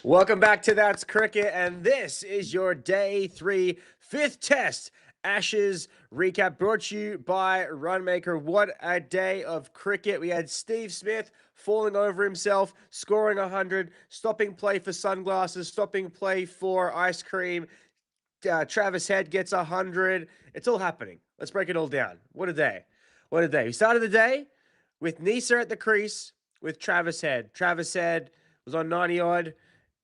Welcome back to That's Cricket, and this is your day 3, 5th test Ashes recap brought to you by Runmaker. What a day of cricket. We had Steve Smith falling over himself, scoring 100, stopping play for sunglasses, stopping play for ice cream. Travis Head gets 100. It's all happening. Let's break it all down. What a day. What a day. We started the day with Nisa at the crease with Travis Head. Travis Head was on 90 odd,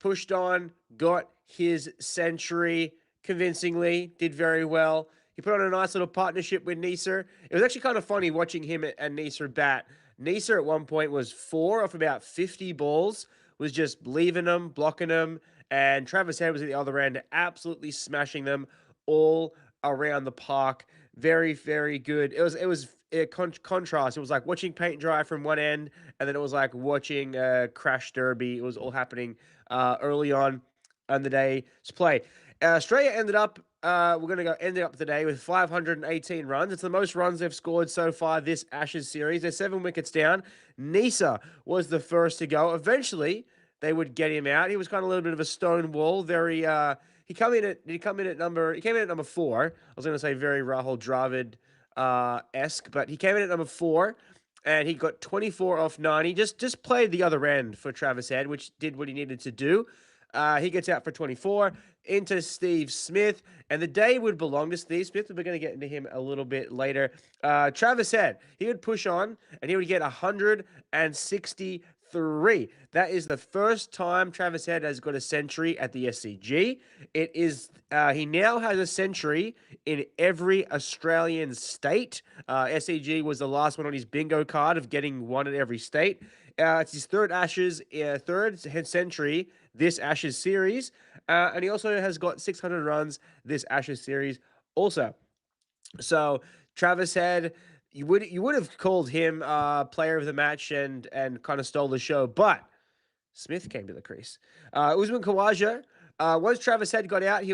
pushed on, got his century convincingly, did very well. He put on a nice little partnership with Nisa. It was actually kind of funny watching him and Nisa bat. Nisa at one point was 4 off about 50 balls, was just leaving them, blocking them, and Travis Head was at the other end, absolutely smashing them all around the park. Very, very good. It was a contrast. It was like watching paint dry from one end, and then it was like watching Crash Derby. It was all happening early on the day's play. Australia ended up. Ended up today with 518 runs. It's the most runs they've scored so far this Ashes series. They're 7 wickets down. Nisa was the first to go. Eventually, they would get him out. He was kind of a little bit of a stone wall. Very. He came in at number 4. I was going to say very Rahul Dravid esque, but he came in at number 4 and he got 24 off 90. Just played the other end for Travis Head, which did what he needed to do. He gets out for 24 into Steve Smith, and the day would belong to Steve Smith. We're going to get into him a little bit later. Travis Head, he would push on, and he would get 163. That is the first time Travis Head has got a century at the SCG. It is he now has a century in every Australian state. SCG was the last one on his bingo card of getting one in every state. It's his third century this Ashes series, and he also has got 600 runs this Ashes series also. So Travis Head, you would have called him player of the match and kind of stole the show, but Smith came to the crease. Usman Khawaja. Once Travis Head got out,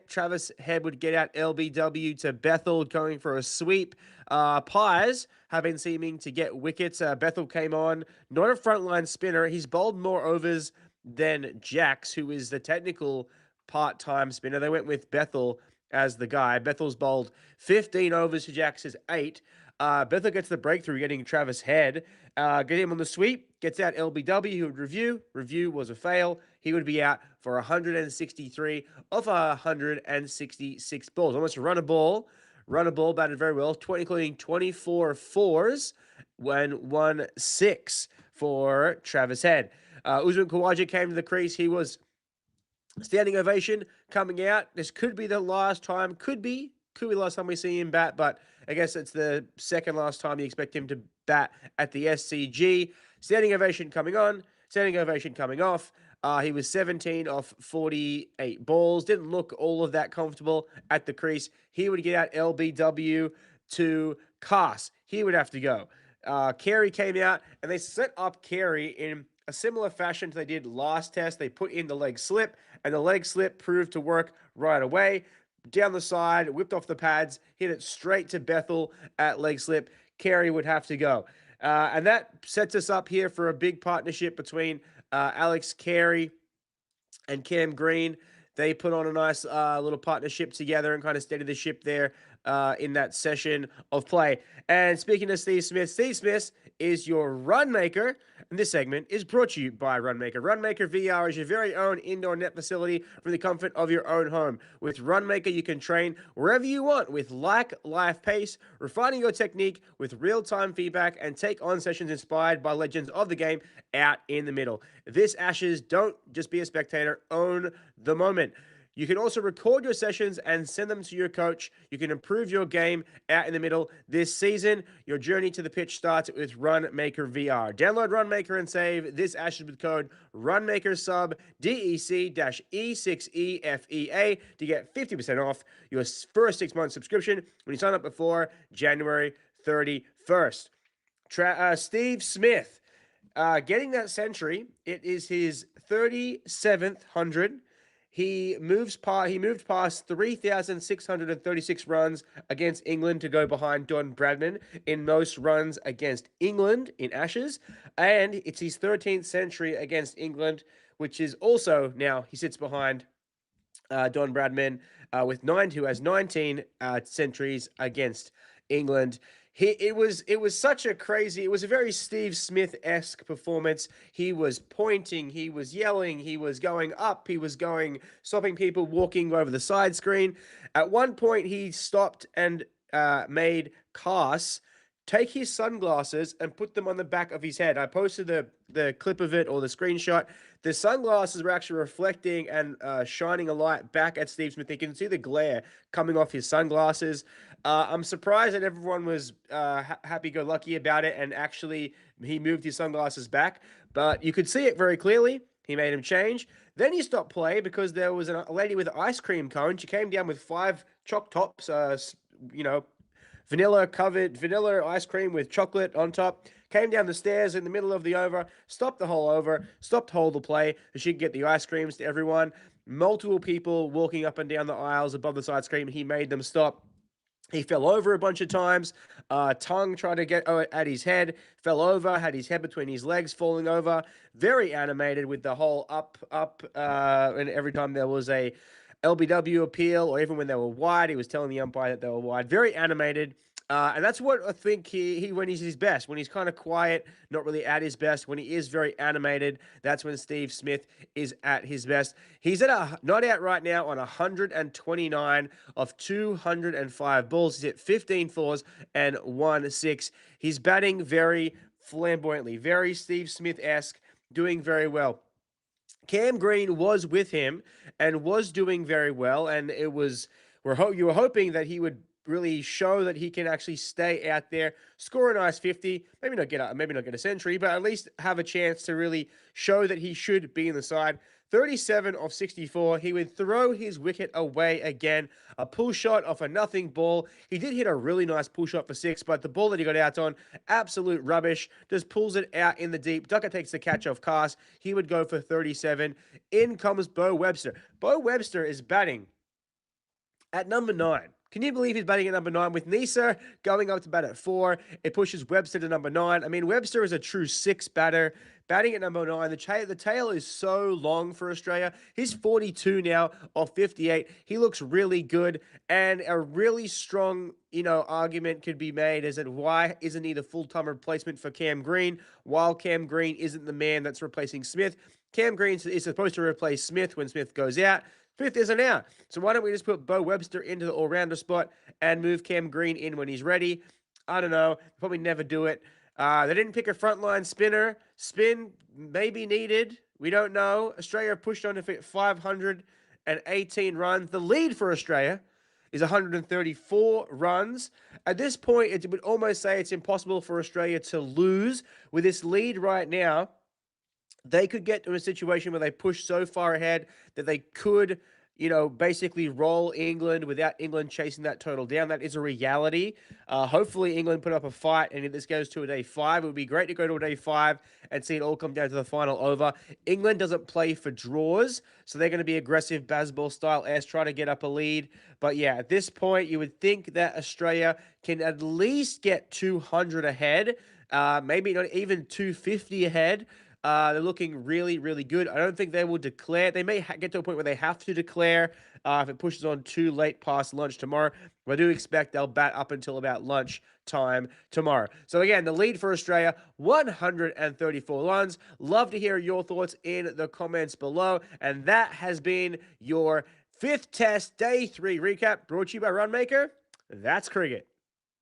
Travis Head would get out LBW to Bethel, going for a sweep. Pies have been seeming to get wickets. Bethel came on, not a frontline spinner. He's bowled more overs than Jax, who is the technical part-time spinner. They went with Bethel as the guy. Bethel's bowled 15 overs to Jax's 8. Bethel gets the breakthrough, getting Travis Head. Get him on the sweep, gets out LBW, who would review. Review was a fail. He would be out for 163 off 166 balls. Almost run a ball. Run a ball, batted very well, including 24 fours when 1-6 for Travis Head. Usman Khawaja came to the crease. He was standing ovation coming out. This could be the last time. Could be the last time we see him bat, but I guess it's the second last time you expect him to bat at the SCG. Standing ovation coming on, standing ovation coming off. He was 17 off 48 balls. Didn't look all of that comfortable at the crease. He would get out LBW to Cass. He would have to go. Carey came out, and they set up Carey in a similar fashion to they did last test. They put in the leg slip, and the leg slip proved to work right away. Down the side, whipped off the pads, hit it straight to Bethel at leg slip. Carey would have to go. And that sets us up here for a big partnership between Alex Carey and Cam Green. They put on a nice little partnership together and kind of steadied the ship there in that session of play. And speaking of Steve Smith is your run maker. And this segment is brought to you by Runmaker. Runmaker VR is your very own indoor net facility from the comfort of your own home. With Runmaker, you can train wherever you want with life pace, refining your technique with real-time feedback, and take on sessions inspired by legends of the game out in the middle. This Ashes, don't just be a spectator, own the moment. You can also record your sessions and send them to your coach. You can improve your game out in the middle this season. Your journey to the pitch starts with Runmaker VR. Download Runmaker and save this Ashes with code RunmakerSub DEC-E6EFEA to get 50% off your first 6-month subscription when you sign up before January 31st. Steve Smith getting that century. It is his 37th 100. He moved past 3,636 runs against England to go behind Don Bradman in most runs against England in Ashes. And it's his 13th century against England, which is also now he sits behind Don Bradman with who has 19 centuries against England. It was such a crazy. It was a very Steve Smith-esque performance. He was pointing, he was yelling, he was going up, he was going stopping people walking over the side screen. At one point, he stopped and made Cass take his sunglasses and put them on the back of his head. I posted the clip of it or the screenshot. The sunglasses were actually reflecting and shining a light back at Steve Smith. You can see the glare coming off his sunglasses. I'm surprised that everyone was happy-go-lucky about it, and actually he moved his sunglasses back. But you could see it very clearly. He made him change. Then he stopped play because there was a lady with an ice cream cone. She came down with 5 chalk tops, you know, vanilla ice cream with chocolate on top. Came down the stairs in the middle of the over, stopped the whole over, stopped hold the play so she could get the ice creams to everyone. Multiple people walking up and down the aisles above the side screen. He made them stop. He fell over a bunch of times. Tongue tried to get at his head, fell over, had his head between his legs, falling over. Very animated with the whole up, and every time there was a LBW appeal, or even when they were wide, he was telling the umpire that they were wide. Very animated. And that's what I think he when he's his best, when he's kind of quiet, not really at his best, when he is very animated, that's when Steve Smith is at his best. He's at a not out right now on 129 of 205 balls. He's hit 15 fours and 1 6. He's batting very flamboyantly, very Steve Smith-esque, doing very well. Cam Green was with him and was doing very well, and you were hoping that he would really show that he can actually stay out there, score a nice 50, maybe not get a century, but at least have a chance to really show that he should be in the side. 37 of 64. He would throw his wicket away again. A pull shot off a nothing ball. He did hit a really nice pull shot for 6, but the ball that he got out on, absolute rubbish. Just pulls it out in the deep. Ducker takes the catch off Cass. He would go for 37. In comes Bo Webster. Bo Webster is batting at number 9. Can you believe he's batting at number 9 with Nisa going up to bat at 4? It pushes Webster to number 9. I mean, Webster is a true 6 batter, batting at number 9. The tail is so long for Australia. He's 42 now off 58. He looks really good, and a really strong, argument could be made as in why isn't he the full-time replacement for Cam Green, while Cam Green isn't the man that's replacing Smith. Cam Green is supposed to replace Smith when Smith goes out. Smith isn't out. So why don't we just put Bo Webster into the all-rounder spot and move Cam Green in when he's ready? I don't know. Probably never do it. They didn't pick a frontline spinner. Spin may be needed. We don't know. Australia pushed on to fit 518 runs. The lead for Australia is 134 runs. At this point, it would almost say it's impossible for Australia to lose. With this lead right now, they could get to a situation where they push so far ahead that they could, basically roll England without England chasing that total down. That is a reality. Hopefully, England put up a fight, and if this goes to a day 5, it would be great to go to a day 5 and see it all come down to the final over. England doesn't play for draws, so they're going to be aggressive baseball style as try to get up a lead. But yeah, at this point, you would think that Australia can at least get 200 ahead, maybe not even 250 ahead. They're looking really, really good. I don't think they will declare. They may get to a point where they have to declare if it pushes on too late past lunch tomorrow. But I do expect they'll bat up until about lunch time tomorrow. So again, the lead for Australia, 134 runs. Love to hear your thoughts in the comments below. And that has been your 5th Test Day 3 recap brought to you by Runmaker. That's cricket.